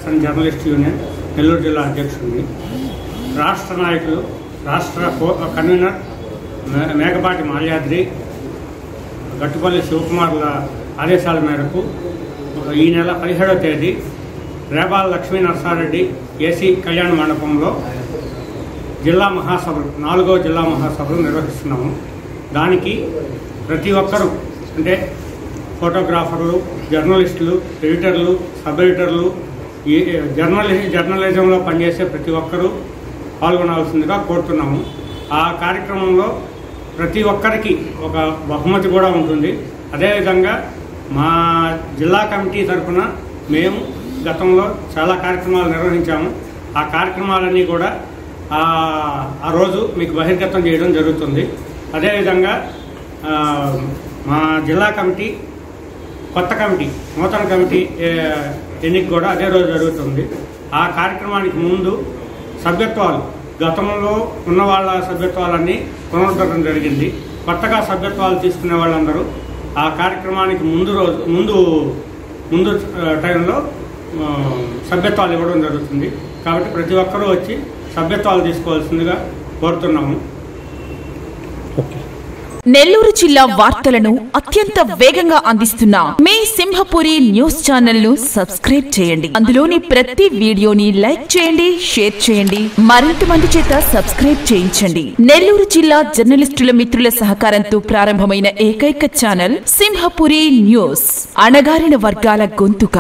And journalist union Nellore జిల్లా అధ్యక్షుడిని. రాష్ట్ర నాయకులు, రాష్ట్ర కన్వీనర్ మేకపాటి మాల్యాద్రి, గట్టుపల్లి శివకుమార్ల ఆదేశాల మేరకు ఈ నెల 17వ తేదీ రేబాల లక్ష్మీ నరసారెడ్డి ఏసీ కళ్యాణ మండపంలో జిల్లా మహాసభలు 4వ జిల్లా మహాసభలు నిర్వహిస్తున్నాము. దానికి ప్రతి ఒక్కరూ అంటే ఫోటోగ్రాఫర్లు, జర్నలిస్టులు, ఎడిటర్లు, సబ్ ఎడిటర్లు, ఈ జర్నలిజంలో పనిచేసే ప్రతి ఒక్కరూ పాల్గొనాల్సిందిగా కోరుతున్నాము. ఆ కార్యక్రమంలో ప్రతి ఒక్కరికి ఒక బహుమతి కూడా ఉంటుంది. అదేవిధంగా మా జిల్లా కమిటీ తరఫున మేము గతంలో చాలా కార్యక్రమాలు నిర్వహించాము. ఆ కార్యక్రమాలన్నీ కూడా ఆ రోజు మీకు బహిర్గతం చేయడం జరుగుతుంది. అదేవిధంగా మా జిల్లా కమిటీ కొత్త కమిటీ, నూతన కమిటీ ఎన్నిక కూడా అదే రోజు జరుగుతుంది. ఆ కార్యక్రమానికి ముందు సభ్యత్వాలు, గతంలో ఉన్న వాళ్ళ సభ్యత్వాలన్నీ పునరుద్ధరణ జరిగింది. కొత్తగా సభ్యత్వాలు తీసుకునే వాళ్ళందరూ ఆ కార్యక్రమానికి ముందు టైంలో సభ్యత్వాలు ఇవ్వడం జరుగుతుంది. కాబట్టి ప్రతి ఒక్కరూ వచ్చి సభ్యత్వాలు తీసుకోవాల్సిందిగా కోరుతున్నాము. నెల్లూరు జిల్లా వార్తలను అత్యంత వేగంగా అందిస్తున్న మీ సింహపురి న్యూస్ ఛానల్ ను సబ్స్క్రైబ్ చేయండి. అందులోని ప్రతి వీడియోని లైక్ చేయండి, షేర్ చేయండి, మరింత మంది చేత సబ్స్క్రైబ్ చేయించండి. నెల్లూరు జిల్లా జర్నలిస్టుల మిత్రుల సహకారంతో ప్రారంభమైన ఏకైక ఛానల్ సింహపురి న్యూస్, అణగారిన వర్గాల గొంతుక.